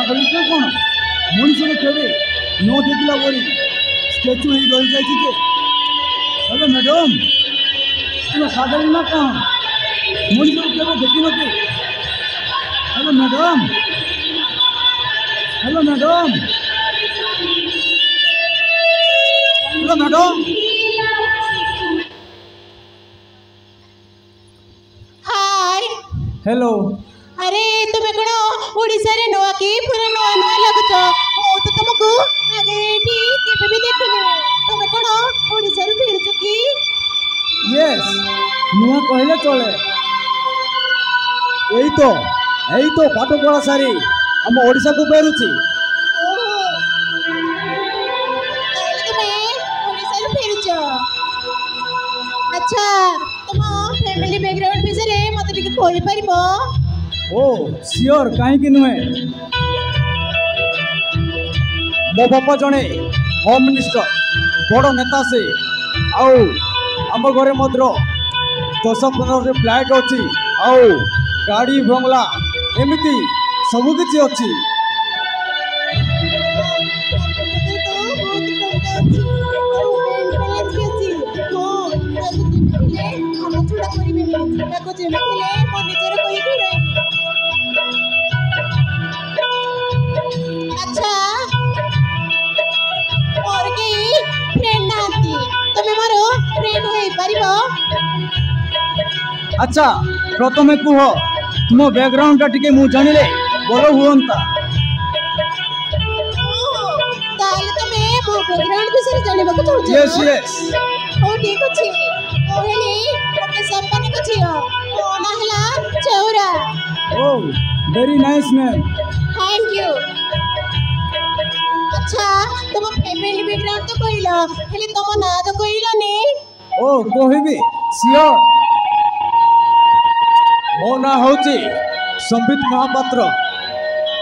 ପାଗଳିକା କ'ଣ ମଣିଷର କେବେ ନ ଦେଖିଲା ପରି ଷ୍ଟାଚ୍ୟୁ ହେଇ ରହିଯାଇଛି ଯେ। ହେଲେ ମ୍ୟାଡ଼ାମ୍ ତୁମେ ପାଗଳି ନା କ'ଣ? ମଣିଷକୁ କେବେ ଦେଖିନ କି? Hello madam, hello madam, hello madam. Hi. Hello. अरे तुम्हें कौन ओडिसा रे नुआ की पूरा नुआ नुआ लगुच। ओ तो तुमको आगे टी केबे भी देखिनी। तुम्हें कौन ओडिसा रे फिरछु की? यस, नुआ कहले चले। एई तो पाठ पढ़ा सारी हम ओडिसा को फेरुची। अच्छा तुम फैमिली बैकग्राउंड विषय मत टिके कहि परिबो? ओ श्योर, काहे कि नुहे मो बापा जने होम मिनिस्टर बड़ नेता से आउ आम घरे मध्य 10-15 फ्लैट अच्छी आउ गाड़ी बंगला एमती सब किसी अच्छी। अच्छा और के फ्रेंड नाती तमे मारो फ्रेंड होई परिबो? अच्छा प्रथमे कुह तुम बैकग्राउंड टा टिके मु जानिले बोलो हुअंता। ताले तमे मो बैकग्राउंड विषय जानिबा को चाहू? Yes yes. ओ ठीक अछि। ओ हेली ओके संपन्न को छियो। ओ नहला चौरा। ओ very nice name. Thank you. अच्छा तुम फैमिली बैकग्राउंड तो कहिलो हेली तुम ना तो कहिलो ने? ओ कहबी श्योर। मो ना होची संबित महापात्र।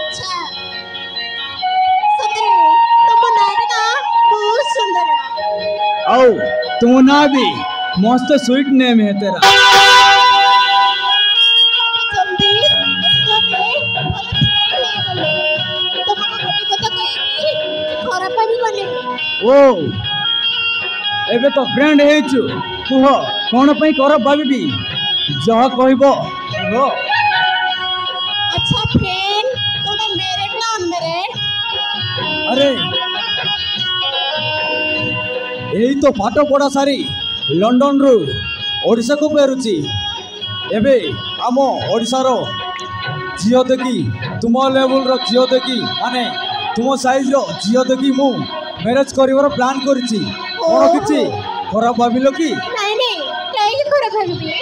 अच्छा सतरे तुम ना बहुत सुंदर है। आओ तुम ना भी मस्त स्वीट नेम है तेरा। संबित तमे तुमको गोटे कथा कहबी खराब भी बने। ओ एबे तो फ्रेंड हेचु कुह कोन पई कर भाबी जह कहबो हो। अच्छा फ्रेंड तुम मैरिड ना अनमैरिड? अरे यही तो पाठ पढ़ा सारी लंडन रु ओडिसा को फेरुची। एबे आम ओडिसार झील देखी तुम लेवल रो झील देखी माने तुम साइज रो झील देखी मु मैरिज करिवार प्लान करछि। कोन किछि खराब भाबिलो कि? नहीं नहीं काहे खराब भाबी?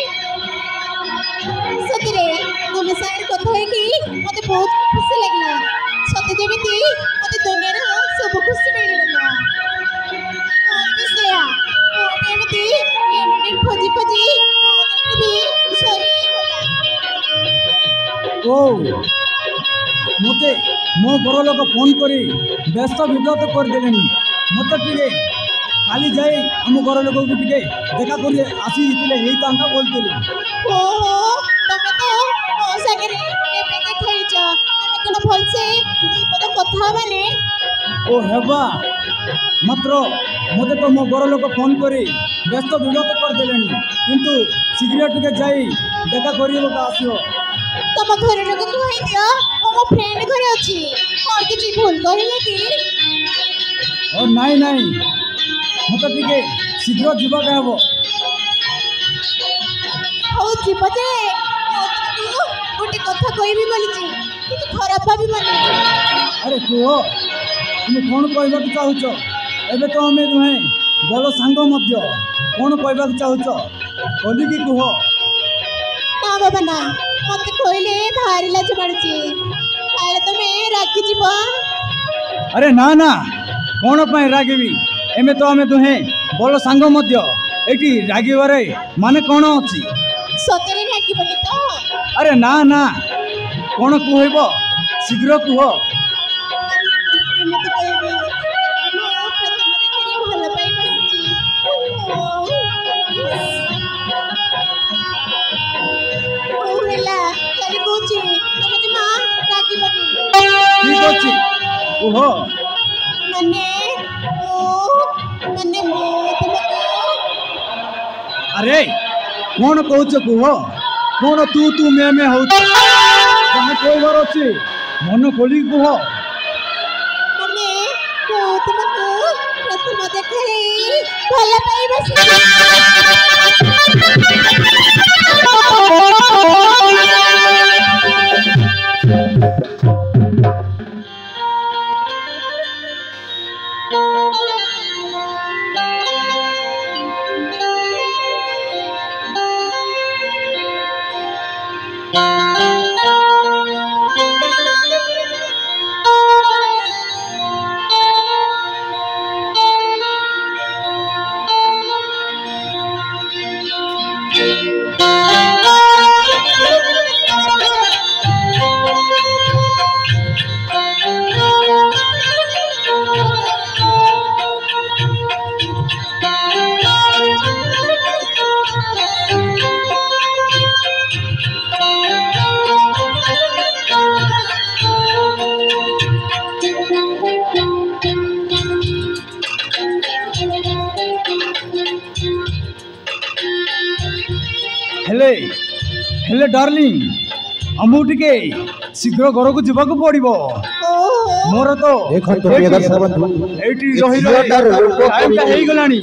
सतरे तुम सागर कथा है कि मते बहुत खुशी लागला। सते जेमिति मते दुनिया रे सब खुशी मिलला। और विषया जेमिति ये खोजी खोजी भी सरी होला। ओ मते मो घर लोक फोन करी व्यस्त विब्रत कर देलेनी। मते टिके खाली जाई हम घर लोक को टिके देखा करी आसी इतले हेई तांका बोलतेली। ओहो तमे तो ओ सागरे एबे देखैछ तमे कोन भलसे दीपद कथा माने? ओ हेबा मात्र मते तो मो घर लोक फोन करी व्यस्त विब्रत कर देलेनी किंतु शीघ्र टिके जाई देखा करी लोक आसियो। तम घर लोक कहि दियो मो फ्रेंड घरे अछि और किछि भूल कहिले कि? ओ नाई नाई मते टिके शीघ्र जीवा के हबो। हो जीव जे गोटे कथा कहबी बोलिछि किछि खराब भाबी बने। अरे कुह तुम कौन कहबा चाहूच? एबे तो हमें दुहे बड़ सांग मध्य कौन कहबा चाहूच बोली कि कुह? ना बाबा ना मते कहले भारी लाज मारुछि काले तमे राखी जीव। अरे ना ना कौन पाई रागिबी? एमे तो हमें दुहे बड़ सांग मध्य एटी रागिबारे माने कौन अछि? सतरे राखी बनी तो? अरे ना ना कौन कहबो शीघ्र कुह। मते कहबी मो प्रथम देखि भल पाई बसिछि। ओ हेला काली कोछि तमे जे मां राखी बनी। ठीक अरे कौन कौच कुह कौन तू मे मे हो कहबार अच्छे मन खोली कुह ମାନେ ମୁଁ ତୁମକୁ ପ୍ରଥମ ଦେଖାରେ ଭଲ ପାଇ हेले हेले डार्लिंग आमु टिके शीघ्र घर को जीवा को पड़िबो मोर तो देखो तो प्रिय दर्शक बंधु एटी रही टाइम हेई गलानी